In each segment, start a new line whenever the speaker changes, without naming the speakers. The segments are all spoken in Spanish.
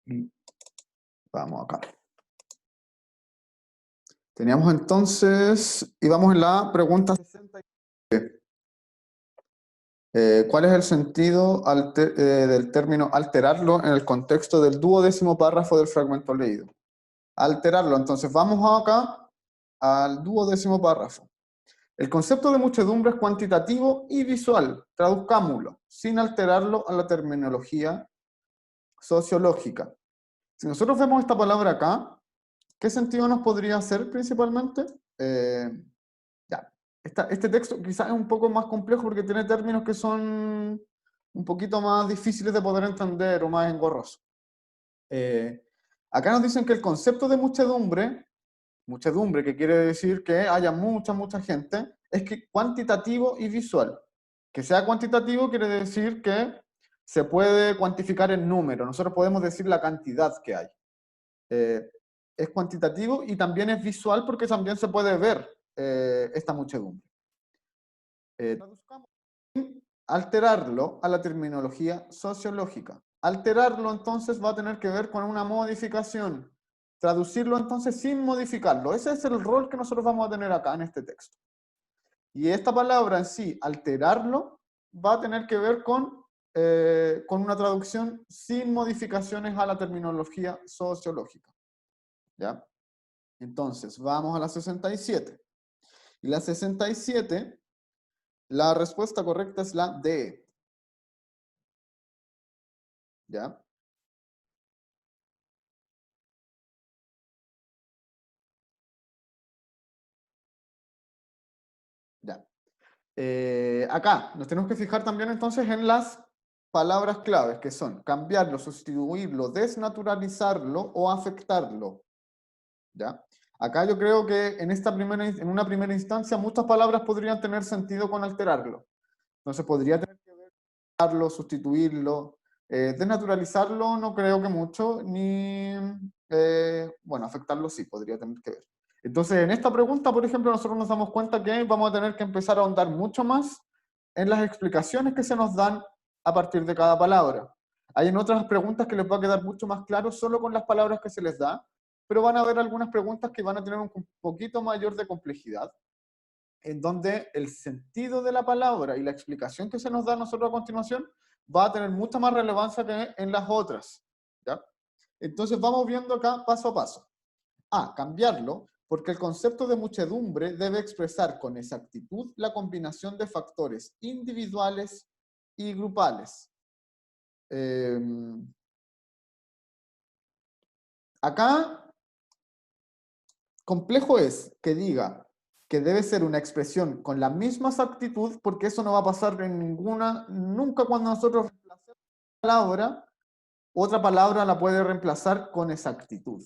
Y vamos acá. Teníamos entonces, íbamos en la pregunta 60. ¿Cuál es el sentido del término alterarlo en el contexto del duodécimo párrafo del fragmento leído? Alterarlo, entonces vamos acá al duodécimo párrafo. El concepto de muchedumbre es cuantitativo y visual, traduzcámoslo, sin alterarlo a la terminología sociológica. Si nosotros vemos esta palabra acá, ¿qué sentido nos podría hacer principalmente? Ya. Este texto quizás es un poco más complejo porque tiene términos que son un poquito más difíciles de poder entender o más engorrosos. Acá nos dicen que el concepto de muchedumbre, que quiere decir que haya mucha gente, es que cuantitativo y visual. Que sea cuantitativo quiere decir que se puede cuantificar en número. Nosotros podemos decir la cantidad que hay. Es cuantitativo y también es visual porque también se puede ver esta muchedumbre. Traduzcamos alterarlo a la terminología sociológica. Alterarlo entonces va a tener que ver con una modificación. Traducirlo entonces sin modificarlo. Ese es el rol que nosotros vamos a tener acá en este texto. Y esta palabra en sí, alterarlo, va a tener que ver con una traducción sin modificaciones a la terminología sociológica. ¿Ya? Entonces, vamos a la 67. Y la 67, la respuesta correcta es la D. ¿Ya? Ya. Acá nos tenemos que fijar también entonces en las palabras claves, que son cambiarlo, sustituirlo, desnaturalizarlo o afectarlo. ¿Ya? Acá yo creo que en una primera instancia muchas palabras podrían tener sentido con alterarlo. Entonces podría tener que ver cambiarlo, sustituirlo, desnaturalizarlo no creo que mucho, ni, bueno, afectarlo sí, podría tener que ver. Entonces, en esta pregunta, por ejemplo, nosotros nos damos cuenta que vamos a tener que empezar a ahondar mucho más en las explicaciones que se nos dan a partir de cada palabra. Hay en otras preguntas que les va a quedar mucho más claro solo con las palabras que se les da, pero van a haber algunas preguntas que van a tener un poquito mayor de complejidad, en donde el sentido de la palabra y la explicación que se nos da a nosotros a continuación va a tener mucha más relevancia que en las otras. ¿Ya? Entonces vamos viendo acá paso a paso. Cambiarlo, porque el concepto de muchedumbre debe expresar con exactitud la combinación de factores individuales y grupales. Acá, complejo es que diga que debe ser una expresión con la misma exactitud, porque eso no va a pasar en nunca cuando nosotros reemplacemos una palabra, otra palabra la puede reemplazar con exactitud.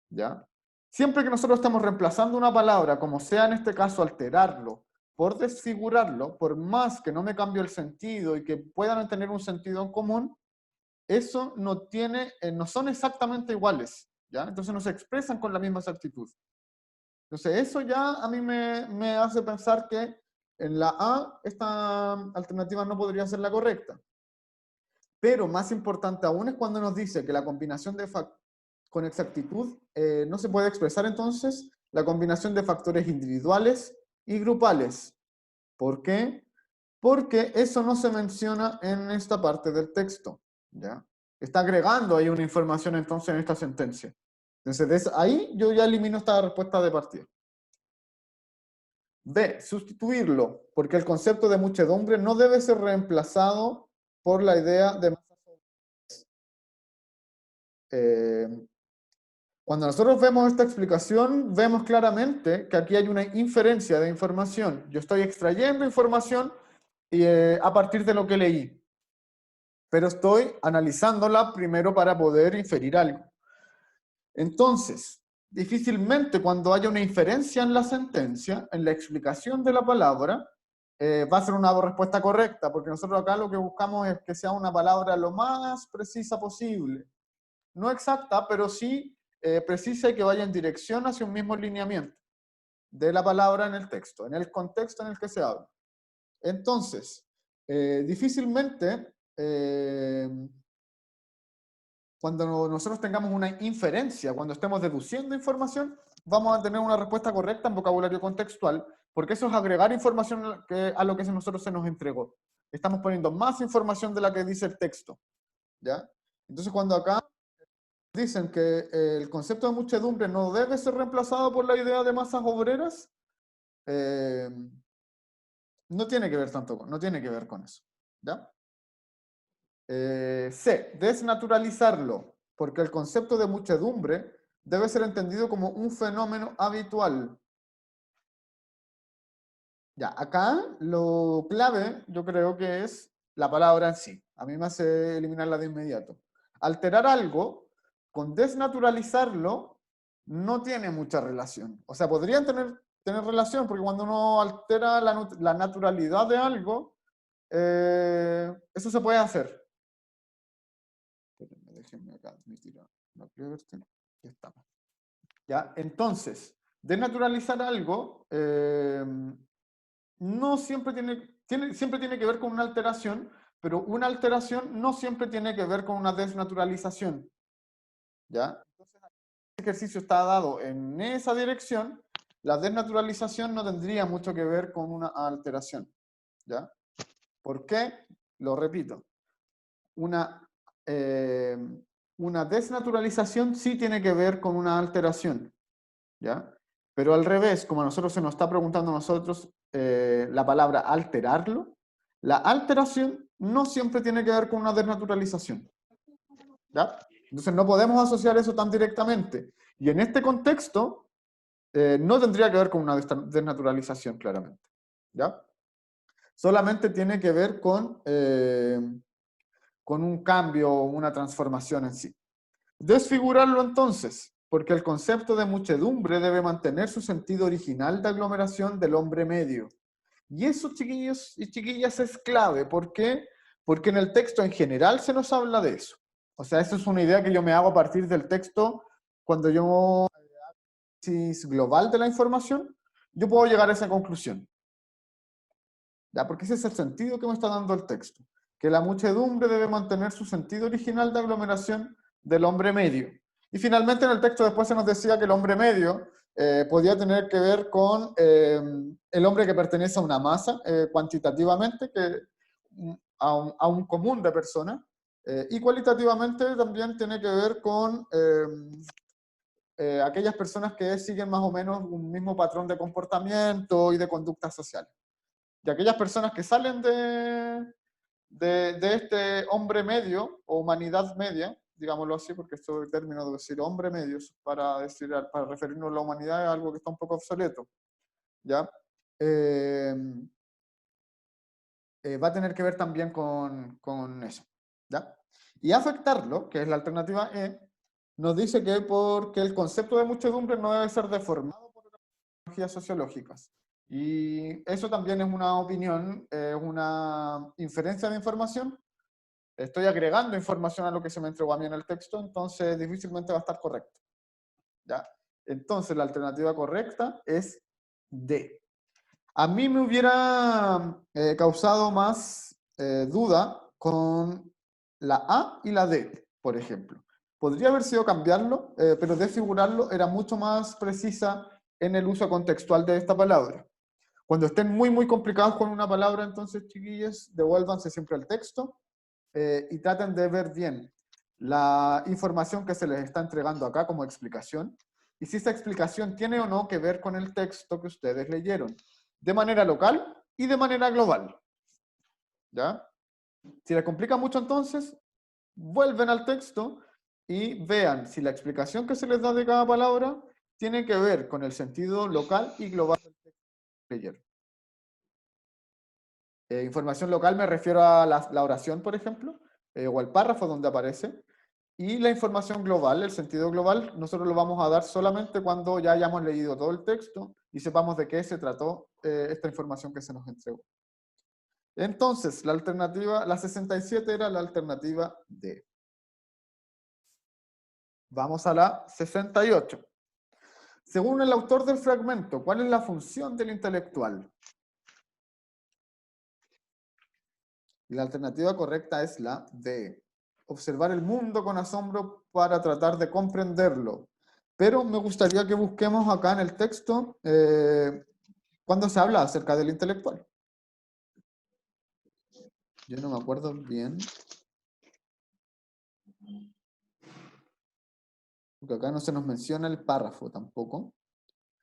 ¿Ya? Siempre que nosotros estamos reemplazando una palabra, como sea en este caso alterarlo, por desfigurarlo, por más que no me cambie el sentido y que puedan tener un sentido en común, eso no son exactamente iguales, ¿ya? Entonces no se expresan con la misma exactitud. Entonces eso ya a mí me hace pensar que en la A esta alternativa no podría ser la correcta. Pero más importante aún es cuando nos dice que la combinación con exactitud no se puede expresar entonces la combinación de factores individuales y grupales. ¿Por qué? Porque eso no se menciona en esta parte del texto. ¿Ya? Está agregando ahí una información entonces en esta sentencia. Entonces ahí yo ya elimino esta respuesta de partida. B. Sustituirlo, porque el concepto de muchedumbre no debe ser reemplazado por la idea de masa. Cuando nosotros vemos esta explicación, vemos claramente que aquí hay una inferencia de información. Yo estoy extrayendo información a partir de lo que leí, pero estoy analizándola primero para poder inferir algo. Entonces, difícilmente cuando haya una inferencia en la sentencia, en la explicación de la palabra, va a ser una respuesta correcta, porque nosotros acá lo que buscamos es que sea una palabra lo más precisa posible. No exacta, pero sí precisa y que vaya en dirección hacia un mismo lineamiento de la palabra en el texto, en el contexto en el que se habla. Entonces, difícilmente cuando nosotros tengamos una inferencia, cuando estemos deduciendo información, vamos a tener una respuesta correcta en vocabulario contextual, porque eso es agregar información a lo que nosotros se nos entregó. Estamos poniendo más información de la que dice el texto, ¿ya? Entonces, cuando acá dicen que el concepto de muchedumbre no debe ser reemplazado por la idea de masas obreras, no tiene que ver tanto no tiene que ver con eso, ¿ya? C, desnaturalizarlo, porque el concepto de muchedumbre debe ser entendido como un fenómeno habitual. Ya, acá lo clave yo creo que es la palabra en sí. A mí me hace eliminarla de inmediato. Alterar algo con desnaturalizarlo no tiene mucha relación. O sea, podrían tener relación, porque cuando uno altera la naturalidad de algo, eso se puede hacer. Déjenme acá admitir la Cleverton. Ya estamos. ¿Ya? Entonces, desnaturalizar algo no siempre siempre tiene que ver con una alteración, pero una alteración no siempre tiene que ver con una desnaturalización. ¿Ya? Entonces, el ejercicio está dado en esa dirección, la desnaturalización no tendría mucho que ver con una alteración. ¿Ya? ¿Por qué? Lo repito. Una desnaturalización sí tiene que ver con una alteración, ¿ya? Pero al revés, como a nosotros se nos está preguntando a nosotros la palabra alterarlo, la alteración no siempre tiene que ver con una desnaturalización, ¿ya? Entonces no podemos asociar eso tan directamente. Y en este contexto no tendría que ver con una desnaturalización, claramente, ¿ya? Solamente tiene que ver con un cambio o una transformación en sí. Desfigurarlo entonces, porque el concepto de muchedumbre debe mantener su sentido original de aglomeración del hombre medio. Y eso, chiquillos y chiquillas, es clave. ¿Por qué? Porque en el texto en general se nos habla de eso. O sea, eso es una idea que yo me hago a partir del texto cuando yo análisis global de la información, yo puedo llegar a esa conclusión. ¿Ya? Porque ese es el sentido que me está dando el texto. Que la muchedumbre debe mantener su sentido original de aglomeración del hombre medio. Y finalmente en el texto después se nos decía que el hombre medio podía tener que ver con el hombre que pertenece a una masa cuantitativamente, a un común de personas, y cualitativamente también tiene que ver con aquellas personas que siguen más o menos un mismo patrón de comportamiento y de conductas sociales. De aquellas personas que salen de este hombre medio o humanidad media, digámoslo así, porque este término de decir hombre medio para referirnos a la humanidad es algo que está un poco obsoleto, ¿ya? Va a tener que ver también con eso, ¿ya? Y afectarlo, que es la alternativa E, nos dice que porque el concepto de muchedumbre no debe ser deformado por las tecnologías sociológicas. Y eso también es una opinión, es una inferencia de información. Estoy agregando información a lo que se me entregó a mí en el texto, entonces difícilmente va a estar correcto, ¿ya? Entonces la alternativa correcta es D. A mí me hubiera causado más duda con la A y la D, por ejemplo. Podría haber sido cambiarlo, pero desfigurarlo era mucho más precisa en el uso contextual de esta palabra. Cuando estén muy complicados con una palabra, entonces, chiquillos, devuélvanse siempre al texto y traten de ver bien la información que se les está entregando acá como explicación y si esa explicación tiene o no que ver con el texto que ustedes leyeron, de manera local y de manera global. ¿Ya? Si les complica mucho, entonces, vuelven al texto y vean si la explicación que se les da de cada palabra tiene que ver con el sentido local y global del texto que leyeron. Información local me refiero a la oración, por ejemplo, o al párrafo donde aparece. Y la información global, el sentido global, nosotros lo vamos a dar solamente cuando ya hayamos leído todo el texto y sepamos de qué se trató esta información que se nos entregó. Entonces, la alternativa, la 67 era la alternativa D. Vamos a la 68. Según el autor del fragmento, ¿cuál es la función del intelectual? La alternativa correcta es la D. observar el mundo con asombro para tratar de comprenderlo. Pero me gustaría que busquemos acá en el texto cuando se habla acerca del intelectual. Yo no me acuerdo bien. Porque acá no se nos menciona el párrafo tampoco.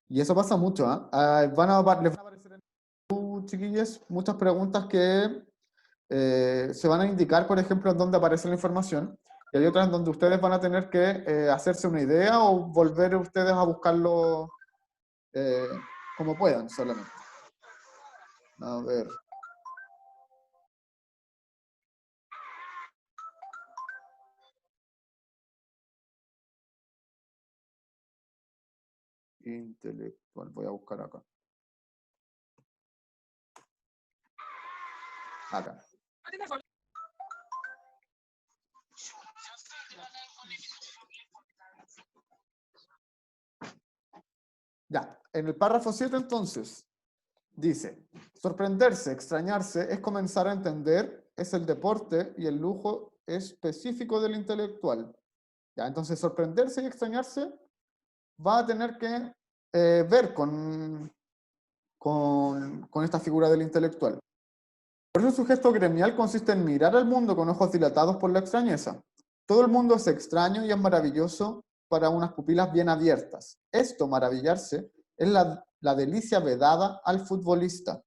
Y eso pasa mucho, ¿ah? Les van a aparecer en chiquillos, muchas preguntas que se van a indicar, por ejemplo, en dónde aparece la información. Y hay otras en donde ustedes van a tener que hacerse una idea o volver ustedes a buscarlo como puedan solamente. A ver. Intelectual, voy a buscar acá. Acá. Ya, en el párrafo 7 entonces, dice, sorprenderse, extrañarse, es comenzar a entender, es el deporte y el lujo específico del intelectual. Ya, entonces sorprenderse y extrañarse va a tener que ver con esta figura del intelectual. Por eso su gesto gremial consiste en mirar al mundo con ojos dilatados por la extrañeza. Todo el mundo es extraño y es maravilloso para unas pupilas bien abiertas. Esto, maravillarse, es la delicia vedada al futbolista,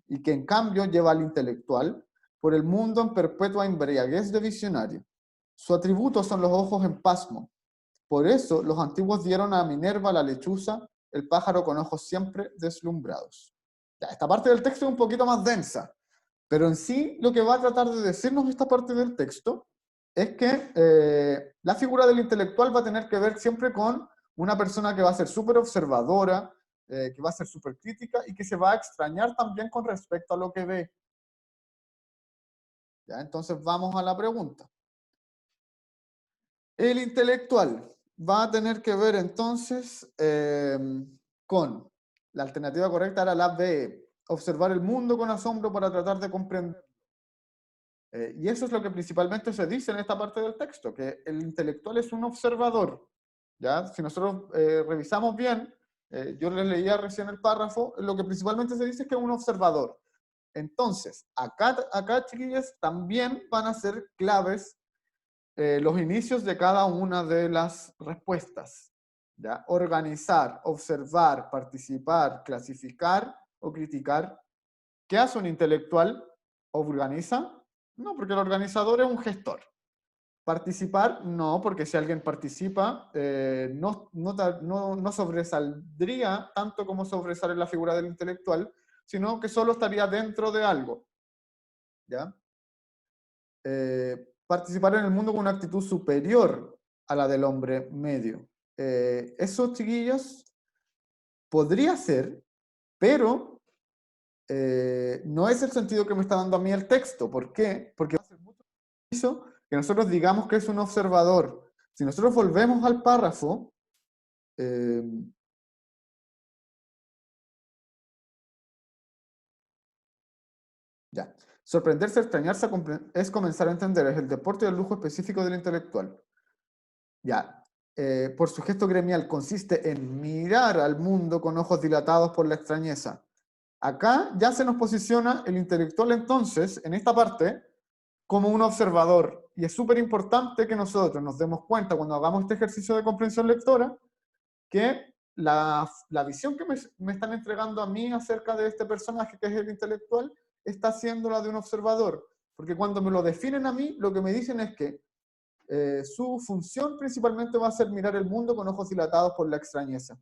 y que en cambio lleva al intelectual por el mundo en perpetua embriaguez de visionario. Su atributo son los ojos en pasmo. Por eso los antiguos dieron a Minerva la lechuza, el pájaro con ojos siempre deslumbrados. Ya, esta parte del texto es un poquito más densa, pero en sí lo que va a tratar de decirnos esta parte del texto es que la figura del intelectual va a tener que ver siempre con una persona que va a ser súper observadora, que va a ser súper crítica y que se va a extrañar también con respecto a lo que ve. ¿Ya? Entonces vamos a la pregunta. El intelectual va a tener que ver entonces con, la alternativa correcta era la B, observar el mundo con asombro para tratar de comprender. Y eso es lo que principalmente se dice en esta parte del texto, que el intelectual es un observador. ¿Ya? Si nosotros revisamos bien, yo les leía recién el párrafo, lo que principalmente se dice es que es un observador. Entonces, acá chiquillos, también van a ser claves los inicios de cada una de las respuestas. ¿Ya? Organizar, observar, participar, clasificar o criticar. ¿Qué hace un intelectual? ¿Organiza? No, porque el organizador es un gestor. Participar, no, porque si alguien participa, no sobresaldría tanto como sobresale la figura del intelectual, sino que solo estaría dentro de algo. ¿Ya? Participar en el mundo con una actitud superior a la del hombre medio. Eso, chiquillos, podría ser, pero no es el sentido que me está dando a mí el texto. ¿Por qué? Porque va a ser mucho preciso que nosotros digamos que es un observador. Si nosotros volvemos al párrafo, ya. Sorprenderse, extrañarse, es comenzar a entender, es el deporte y el lujo específico del intelectual. Ya. Por su gesto gremial consiste en mirar al mundo con ojos dilatados por la extrañeza. Acá ya se nos posiciona el intelectual entonces, en esta parte, como un observador. Y es súper importante que nosotros nos demos cuenta cuando hagamos este ejercicio de comprensión lectora que la visión que me están entregando a mí acerca de este personaje que es el intelectual está siendo la de un observador. Porque cuando me lo definen a mí, lo que me dicen es que su función principalmente va a ser mirar el mundo con ojos dilatados por la extrañeza.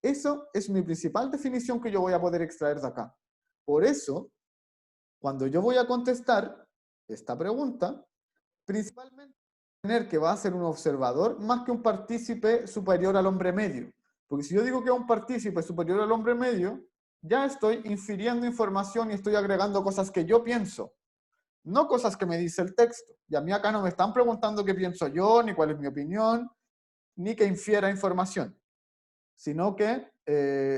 Eso es mi principal definición que yo voy a poder extraer de acá. Por eso, cuando yo voy a contestar esta pregunta, principalmente tener que va a ser un observador más que un partícipe superior al hombre medio. Porque si yo digo que es un partícipe superior al hombre medio, ya estoy infiriendo información y estoy agregando cosas que yo pienso, no cosas que me dice el texto. Y a mí acá no me están preguntando qué pienso yo, ni cuál es mi opinión, ni que infiera información, sino que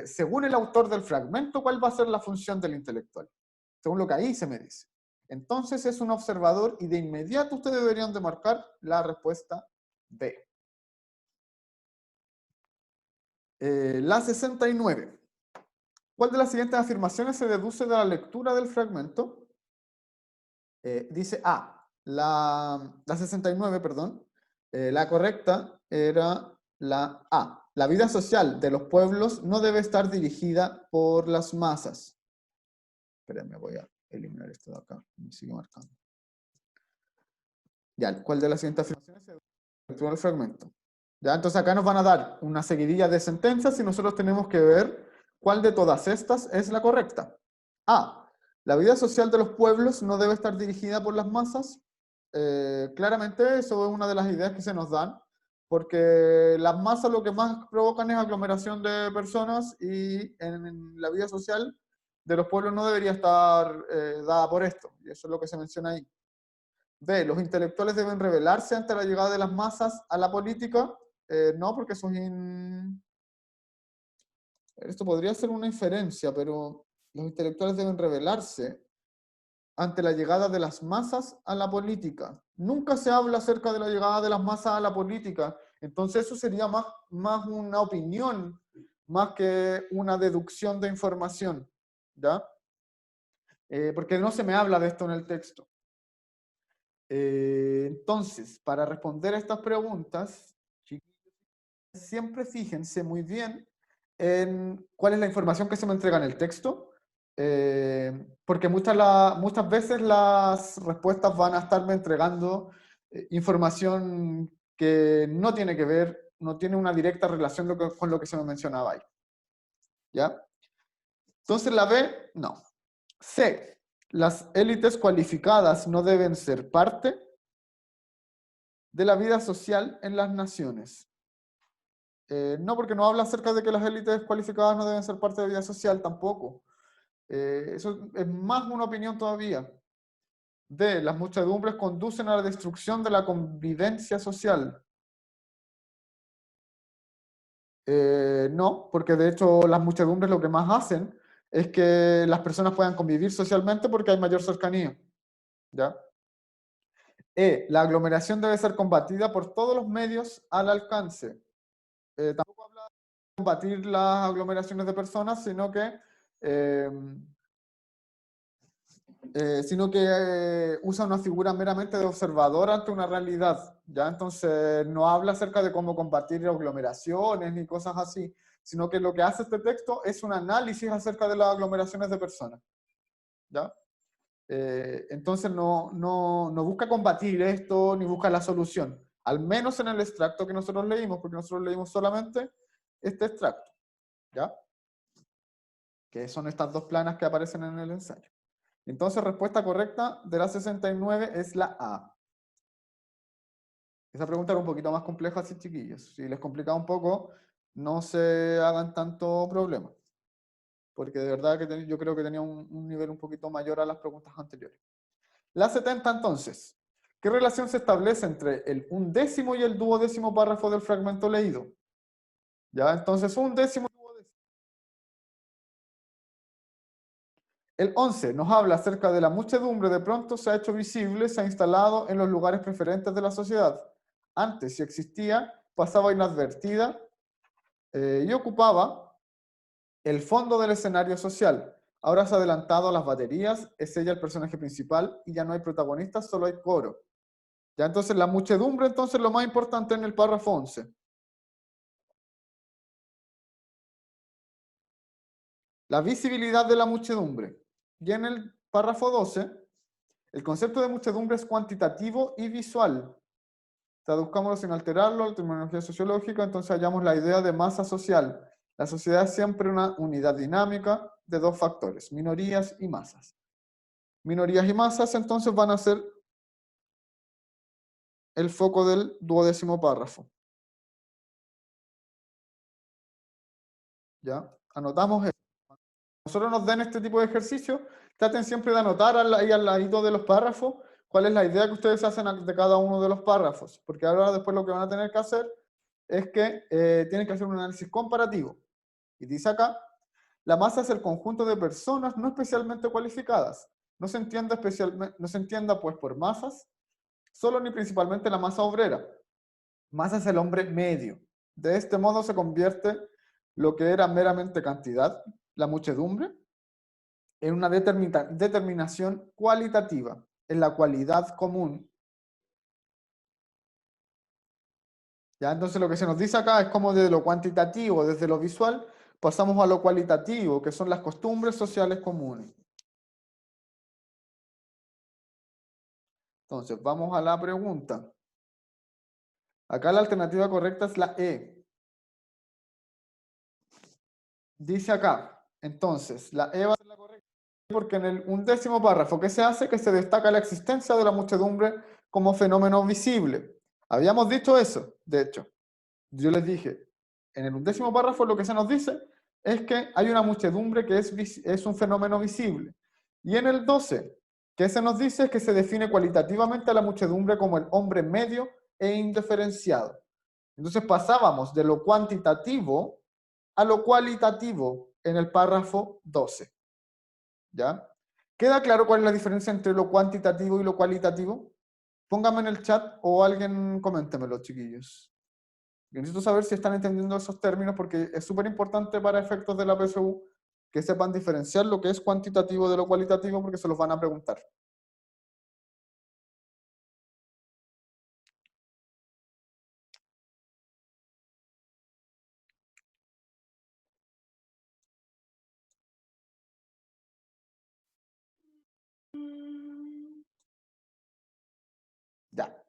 según el autor del fragmento, cuál va a ser la función del intelectual, según lo que ahí se me dice. Entonces es un observador y de inmediato ustedes deberían de marcar la respuesta B. La 69. ¿Cuál de las siguientes afirmaciones se deduce de la lectura del fragmento? Dice A, la 69, perdón. La correcta era la A. La vida social de los pueblos no debe estar dirigida por las masas. Espérenme, voy a eliminar esto de acá. Me sigue marcando. Ya, ¿cuál de las siguientes afirmaciones se deduce de la lectura del fragmento? Ya, entonces acá nos van a dar una seguidilla de sentencias y nosotros tenemos que ver cuál de todas estas es la correcta. A. La vida social de los pueblos no debe estar dirigida por las masas. Claramente eso es una de las ideas que se nos dan, porque las masas lo que más provocan es aglomeración de personas y en la vida social de los pueblos no debería estar dada por esto. Y eso es lo que se menciona ahí. B. Los intelectuales deben rebelarse ante la llegada de las masas a la política. No, porque eso es esto podría ser una inferencia, pero los intelectuales deben rebelarse ante la llegada de las masas a la política. Nunca se habla acerca de la llegada de las masas a la política. Entonces eso sería más una opinión, más que una deducción de información. ¿Ya? Porque no se me habla de esto en el texto. Entonces, para responder a estas preguntas, siempre fíjense muy bien en cuál es la información que se me entrega en el texto, porque muchas veces las respuestas van a estarme entregando información que no tiene que ver, no tiene una directa relación con lo que se me mencionaba ahí. ¿Ya? Entonces la B, no. C, las élites cualificadas no deben ser parte de la vida social en las naciones. No, porque no habla acerca de que las élites cualificadas no deben ser parte de la vida social tampoco. Eso es más una opinión todavía. D, las muchedumbres conducen a la destrucción de la convivencia social. No, porque de hecho las muchedumbres lo que más hacen es que las personas puedan convivir socialmente porque hay mayor cercanía. ¿Ya? E, la aglomeración debe ser combatida por todos los medios al alcance. Tampoco habla de combatir las aglomeraciones de personas, eh, sino que usa una figura meramente de observador ante una realidad, ¿ya? Entonces no habla acerca de cómo combatir aglomeraciones ni cosas así, sino que lo que hace este texto es un análisis acerca de las aglomeraciones de personas, ¿ya? Entonces no busca combatir esto ni busca la solución, al menos en el extracto que nosotros leímos, porque nosotros leímos solamente este extracto, ¿ya? Que son estas dos planas que aparecen en el ensayo. Entonces, respuesta correcta de la 69 es la A. Esa pregunta era un poquito más compleja, así chiquillos. Si les complicaba un poco, no se hagan tanto problema. Porque de verdad que yo creo que tenía un nivel un poquito mayor a las preguntas anteriores. La 70 entonces. ¿Qué relación se establece entre el undécimo y el duodécimo párrafo del fragmento leído? Ya, entonces undécimo. El 11 nos habla acerca de la muchedumbre, de pronto se ha hecho visible, se ha instalado en los lugares preferentes de la sociedad. Antes, si existía, pasaba inadvertida y ocupaba el fondo del escenario social. Ahora se ha adelantado a las baterías, es ella el personaje principal y ya no hay protagonistas, solo hay coro. Ya entonces la muchedumbre, entonces lo más importante en el párrafo 11. La visibilidad de la muchedumbre. Y en el párrafo 12, el concepto de muchedumbre es cuantitativo y visual. Traduzcámoslo sin alterarlo a la terminología sociológica, entonces hallamos la idea de masa social. La sociedad es siempre una unidad dinámica de dos factores, minorías y masas. Minorías y masas entonces van a ser el foco del duodécimo párrafo. ¿Ya? Anotamos esto. Nosotros nos den este tipo de ejercicio, traten siempre de anotar ahí al ladito de los párrafos cuál es la idea que ustedes hacen de cada uno de los párrafos, porque ahora después lo que van a tener que hacer es que tienen que hacer un análisis comparativo. Y dice acá, la masa es el conjunto de personas no especialmente cualificadas, no se entienda especialmente, no se entienda pues por masas, solo ni principalmente la masa obrera. Masa es el hombre medio. De este modo se convierte lo que era meramente cantidad, la muchedumbre, en una determinación cualitativa, en la cualidad común. ¿Ya? Entonces lo que se nos dice acá es como desde lo cuantitativo, desde lo visual, pasamos a lo cualitativo, que son las costumbres sociales comunes. Entonces, vamos a la pregunta. Acá la alternativa correcta es la E. Dice acá, entonces, la E va a ser la correcta porque en el 11º párrafo, ¿qué se hace? Que se destaca la existencia de la muchedumbre como fenómeno visible. Habíamos dicho eso, de hecho. Yo les dije, en el 11º párrafo lo que se nos dice es que hay una muchedumbre que es un fenómeno visible. Y en el 12, ¿qué se nos dice? Es que se define cualitativamente a la muchedumbre como el hombre medio e indiferenciado. Entonces pasábamos de lo cuantitativo a lo cualitativo en el párrafo 12. ¿Ya? ¿Queda claro cuál es la diferencia entre lo cuantitativo y lo cualitativo? Pónganme en el chat o alguien coméntemelo, chiquillos. Yo necesito saber si están entendiendo esos términos porque es súper importante para efectos de la PSU que sepan diferenciar lo que es cuantitativo de lo cualitativo porque se los van a preguntar. Ya.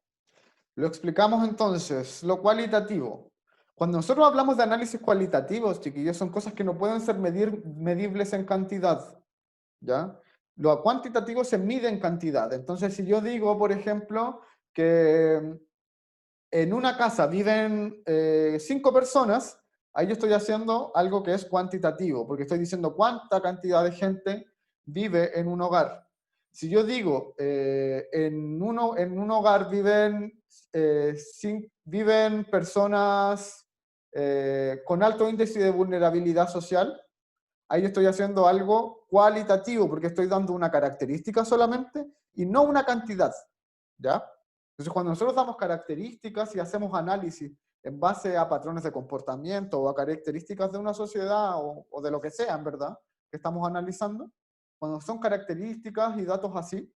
Lo explicamos entonces. Lo cualitativo. Cuando nosotros hablamos de análisis cualitativos, chiquillos, son cosas que no pueden ser medibles en cantidad. ¿Ya? Lo cuantitativo se mide en cantidad. Entonces, si yo digo, por ejemplo, que en una casa viven 5 personas, ahí yo estoy haciendo algo que es cuantitativo, porque estoy diciendo cuánta cantidad de gente vive en un hogar. Si yo digo, en un hogar viven personas con alto índice de vulnerabilidad social, ahí estoy haciendo algo cualitativo, porque estoy dando una característica solamente y no una cantidad, ¿ya? Entonces, cuando nosotros damos características y hacemos análisis en base a patrones de comportamiento o a características de una sociedad o de lo que sea, en verdad, que estamos analizando, cuando son características y datos así,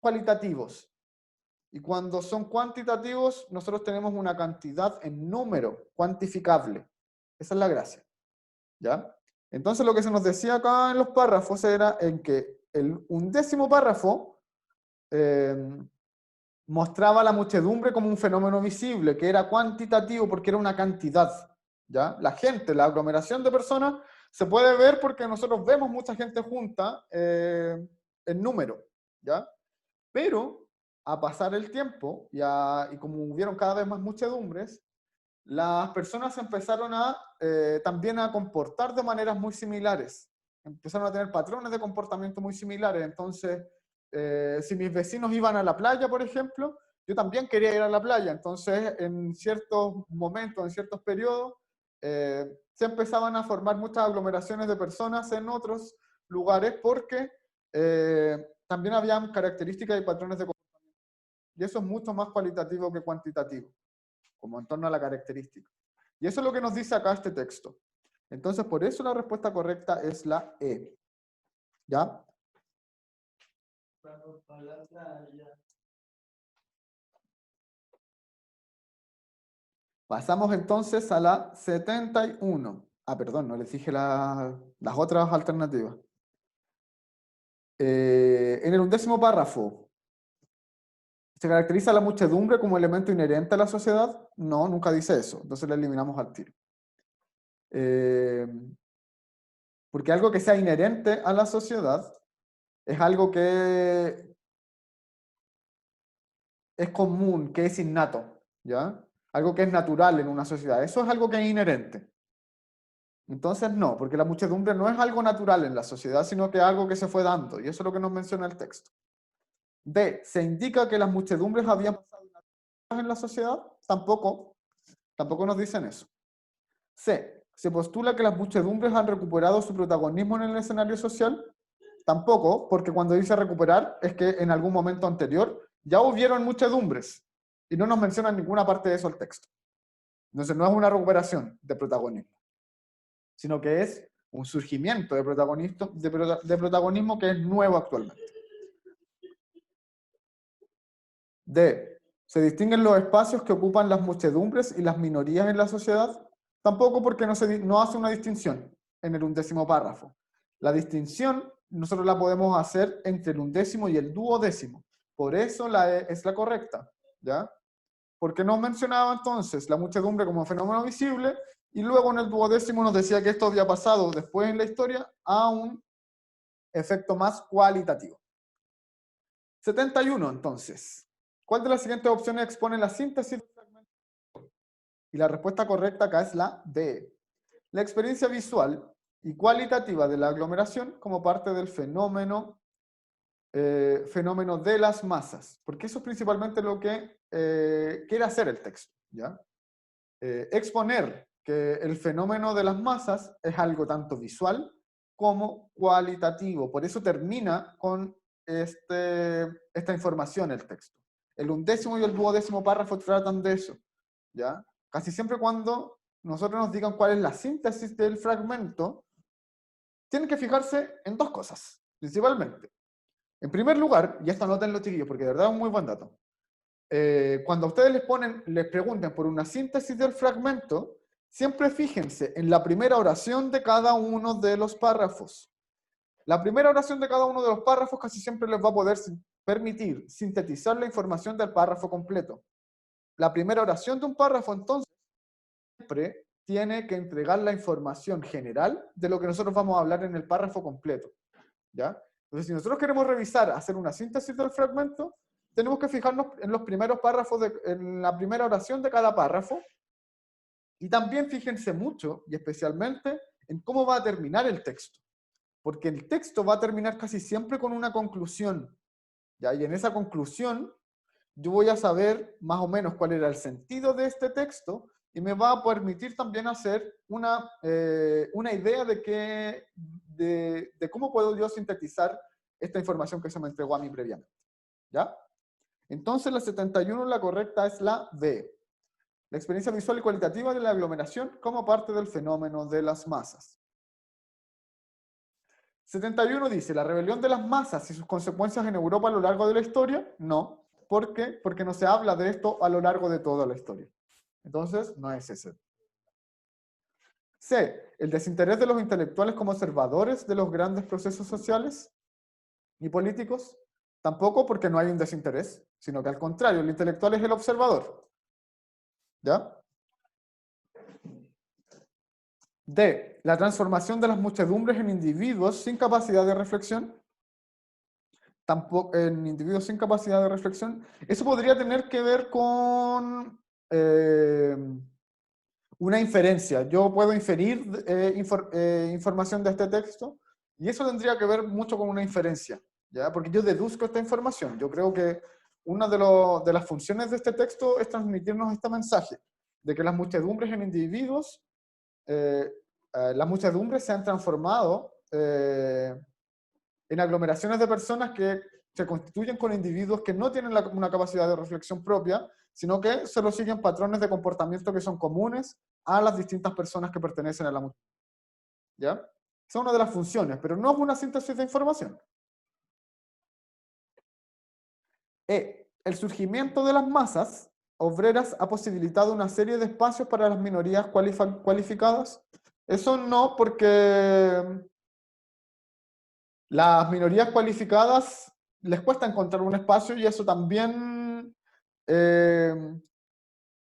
cualitativos. Y cuando son cuantitativos, nosotros tenemos una cantidad en número cuantificable. Esa es la gracia, ¿ya? Entonces lo que se nos decía acá en los párrafos era en que el 11º párrafo mostraba la muchedumbre como un fenómeno visible, que era cuantitativo porque era una cantidad, ¿ya? La gente, la aglomeración de personas se puede ver porque nosotros vemos mucha gente junta en número, ¿ya? Pero a pasar el tiempo y como hubieron cada vez más muchedumbres, las personas empezaron también a comportar de maneras muy similares. Empezaron a tener patrones de comportamiento muy similares. Entonces, si mis vecinos iban a la playa, por ejemplo, yo también quería ir a la playa. Entonces, en ciertos momentos, en ciertos periodos, se empezaban a formar muchas aglomeraciones de personas en otros lugares porque también habían características y patrones de comportamiento. Y eso es mucho más cualitativo que cuantitativo, como en torno a la característica. Y eso es lo que nos dice acá este texto. Entonces, por eso la respuesta correcta es la E. ¿Ya? Pasamos entonces a la 71. Ah, perdón, no les dije las otras alternativas. En el 11º párrafo, ¿se caracteriza la muchedumbre como elemento inherente a la sociedad? No, nunca dice eso. Entonces la eliminamos al tiro. Porque algo que sea inherente a la sociedad es algo que es común, que es innato, ¿ya? Algo que es natural en una sociedad. Eso es algo que es inherente. Entonces no, porque la muchedumbre no es algo natural en la sociedad, sino que es algo que se fue dando, y eso es lo que nos menciona el texto. B, ¿se indica que las muchedumbres habían pasado en la sociedad? Tampoco nos dicen eso. C, ¿se postula que las muchedumbres han recuperado su protagonismo en el escenario social? Tampoco, porque cuando dice recuperar es que en algún momento anterior ya hubieron muchedumbres y no nos menciona ninguna parte de eso el texto. Entonces no es una recuperación de protagonismo, sino que es un surgimiento de protagonismo que es nuevo actualmente. D. ¿Se distinguen los espacios que ocupan las muchedumbres y las minorías en la sociedad? Tampoco, porque no hace una distinción en el 11º párrafo. La distinción nosotros la podemos hacer entre el 11º y el 12º. Por eso la E es la correcta, ¿ya? Porque nos mencionaba entonces la muchedumbre como fenómeno visible y luego en el 12º nos decía que esto había pasado después en la historia a un efecto más cualitativo. 71 entonces. ¿Cuál de las siguientes opciones expone la síntesis del fragmento? Y la respuesta correcta acá es la D. La experiencia visual y cualitativa de la aglomeración como parte del fenómeno de las masas, porque eso es principalmente lo que quiere hacer el texto, ¿ya? Exponer que el fenómeno de las masas es algo tanto visual como cualitativo, por eso termina con esta información el texto. El 11º y el 12º párrafo tratan de eso, ¿ya? Casi siempre cuando nosotros nos digan cuál es la síntesis del fragmento, tienen que fijarse en dos cosas, principalmente. En primer lugar, y esto anótenlo, chiquillos, porque de verdad es un muy buen dato. Cuando ustedes les pregunten por una síntesis del fragmento, siempre fíjense en la primera oración de cada uno de los párrafos. La primera oración de cada uno de los párrafos casi siempre les va a poder permitir sintetizar la información del párrafo completo. La primera oración de un párrafo, entonces, siempre tiene que entregar la información general de lo que nosotros vamos a hablar en el párrafo completo, ¿ya? Entonces, si nosotros queremos revisar, hacer una síntesis del fragmento, tenemos que fijarnos en los primeros párrafos, en la primera oración de cada párrafo, y también fíjense mucho, y especialmente, en cómo va a terminar el texto, porque el texto va a terminar casi siempre con una conclusión, ¿ya? Y en esa conclusión, yo voy a saber más o menos cuál era el sentido de este texto, y me va a permitir también hacer una idea de cómo puedo yo sintetizar esta información que se me entregó a mí previamente, ¿ya? Entonces la 71, la correcta es la B. La experiencia visual y cualitativa de la aglomeración como parte del fenómeno de las masas. 71 dice, ¿la rebelión de las masas y sus consecuencias en Europa a lo largo de la historia? No. ¿Por qué? Porque no se habla de esto a lo largo de toda la historia. Entonces, no es ese. C. El desinterés de los intelectuales como observadores de los grandes procesos sociales y políticos. Tampoco, porque no hay un desinterés, sino que al contrario, el intelectual es el observador. ¿Ya? D. La transformación de las muchedumbres en individuos sin capacidad de reflexión. Tampoco, en individuos sin capacidad de reflexión. Eso podría tener que ver con una inferencia. Yo puedo inferir información de este texto y eso tendría que ver mucho con una inferencia, ¿ya? Porque yo deduzco esta información. Yo creo que una de las funciones de este texto es transmitirnos este mensaje de que las muchedumbres en individuos, las muchedumbres se han transformado en aglomeraciones de personas que se constituyen con individuos que no tienen una capacidad de reflexión propia, sino que solo siguen patrones de comportamiento que son comunes a las distintas personas que pertenecen a la muchedumbre. ¿Ya? Esa es una de las funciones, pero no es una síntesis de información. El surgimiento de las masas obreras ha posibilitado una serie de espacios para las minorías cualificadas. Eso no, porque las minorías cualificadas les cuesta encontrar un espacio y eso también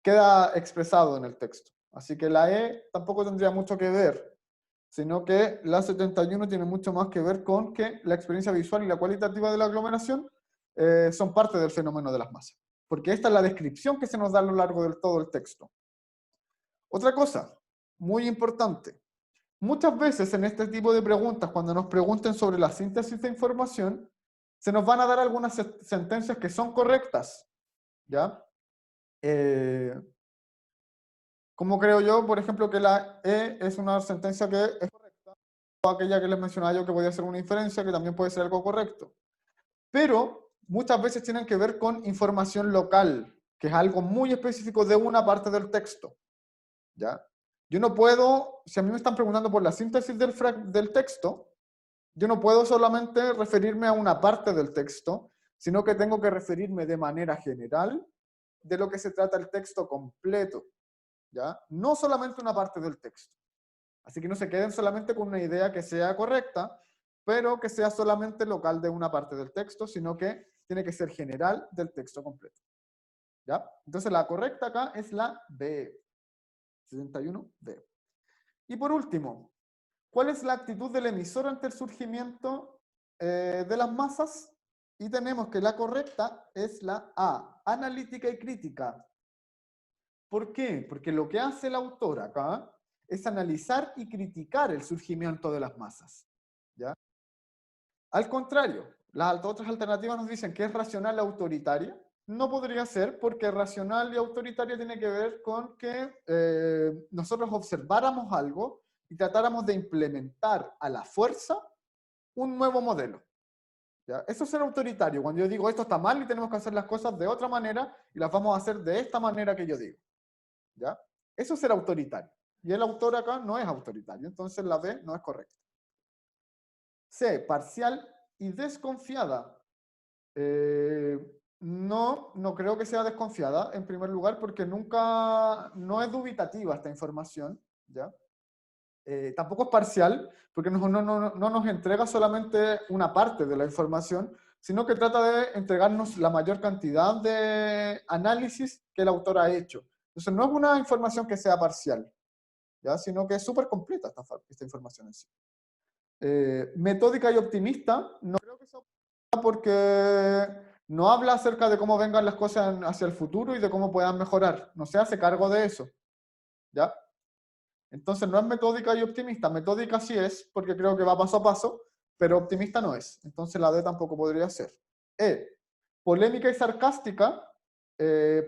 queda expresado en el texto. Así que la E tampoco tendría mucho que ver, sino que la 71 tiene mucho más que ver con que la experiencia visual y la cualitativa de la aglomeración son parte del fenómeno de las masas. Porque esta es la descripción que se nos da a lo largo de todo el texto. Otra cosa, muy importante. Muchas veces en este tipo de preguntas, cuando nos pregunten sobre la síntesis de información, se nos van a dar algunas sentencias que son correctas, ¿ya? Como creo yo, por ejemplo, que la E es una sentencia que es correcta. aquella que les mencionaba yo que podía ser una inferencia, que también puede ser algo correcto. Pero muchas veces tienen que ver con información local, que es algo muy específico de una parte del texto. ¿Ya? Yo no puedo, si a mí me están preguntando por la síntesis del texto, yo no puedo solamente referirme a una parte del texto, sino que tengo que referirme de manera general de lo que se trata el texto completo, ¿ya? No solamente una parte del texto. Así que no se queden solamente con una idea que sea correcta, pero que sea solamente local de una parte del texto, sino que tiene que ser general del texto completo. ¿Ya? Entonces la correcta acá es la B, 71B. Y por último, ¿cuál es la actitud del emisor ante el surgimiento de las masas? Y tenemos que la correcta es la A, analítica y crítica. ¿Por qué? Porque lo que hace el autor acá es analizar y criticar el surgimiento de las masas. ¿Ya? Al contrario, las otras alternativas nos dicen que es racional y autoritaria. No podría ser, porque racional y autoritaria tiene que ver con que nosotros observáramos algo y tratáramos de implementar a la fuerza un nuevo modelo. ¿Ya? Eso es ser autoritario, cuando yo digo esto está mal y tenemos que hacer las cosas de otra manera y las vamos a hacer de esta manera que yo digo. ¿Ya? Eso es ser autoritario. Y el autor acá no es autoritario, entonces la B no es correcta. C, parcial y desconfiada. No creo que sea desconfiada, en primer lugar, porque no es dubitativa esta información, ¿ya? Tampoco es parcial, porque no nos entrega solamente una parte de la información, sino que trata de entregarnos la mayor cantidad de análisis que el autor ha hecho. Entonces no es una información que sea parcial, ¿ya? Sino que es súper completa esta información en sí. Metódica y optimista, no creo que sea optimista porque no habla acerca de cómo vengan las cosas hacia el futuro y de cómo puedan mejorar. No se hace cargo de eso, ¿ya? Entonces no es metódica y optimista. Metódica sí es, porque creo que va paso a paso, pero optimista no es. Entonces la D tampoco podría ser. Polémica y sarcástica.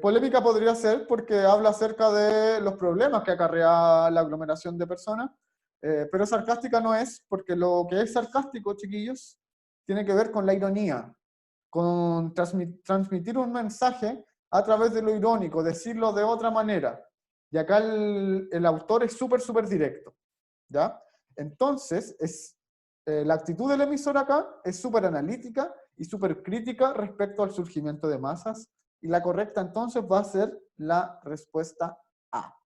Polémica podría ser porque habla acerca de los problemas que acarrea la aglomeración de personas, pero sarcástica no es, porque lo que es sarcástico, chiquillos, tiene que ver con la ironía, con transmitir un mensaje a través de lo irónico, decirlo de otra manera. Y acá el autor es súper directo, ¿ya? Entonces, la actitud del emisor acá es súper analítica y súper crítica respecto al surgimiento de masas, y la correcta entonces va a ser la respuesta A.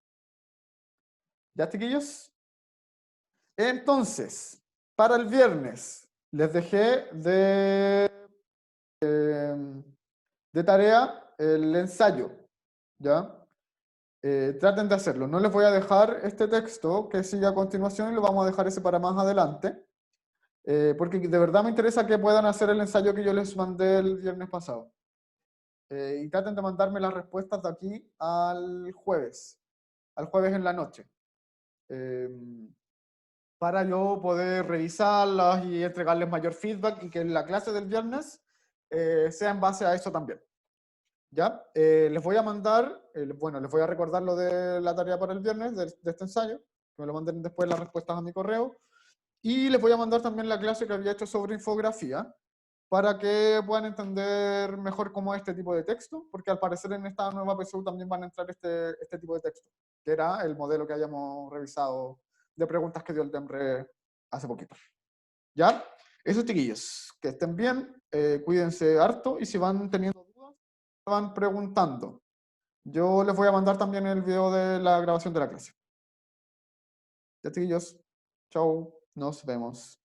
¿Ya, chiquillos? Entonces, para el viernes, les dejé de tarea el ensayo, ¿ya? Traten de hacerlo. No les voy a dejar este texto que sigue a continuación y lo vamos a dejar ese para más adelante, porque de verdad me interesa que puedan hacer el ensayo que yo les mandé el viernes pasado. Y traten de mandarme las respuestas de aquí al jueves en la noche, para yo poder revisarlas y entregarles mayor feedback y que la clase del viernes sea en base a eso también. ¿Ya? Les voy a mandar, bueno, les voy a recordar lo de la tarea para el viernes, de este ensayo, que me lo manden después las respuestas a mi correo, y les voy a mandar también la clase que había hecho sobre infografía, para que puedan entender mejor cómo es este tipo de texto, porque al parecer en esta nueva PSU también van a entrar este tipo de texto, que era el modelo que hayamos revisado de preguntas que dio el DEMRE hace poquito. ¿Ya? Eso, chiquillos, que estén bien, cuídense harto, y si van teniendo dudas, van preguntando. Yo les voy a mandar también el video de la grabación de la clase. Ya, chiquillos, chao, nos vemos.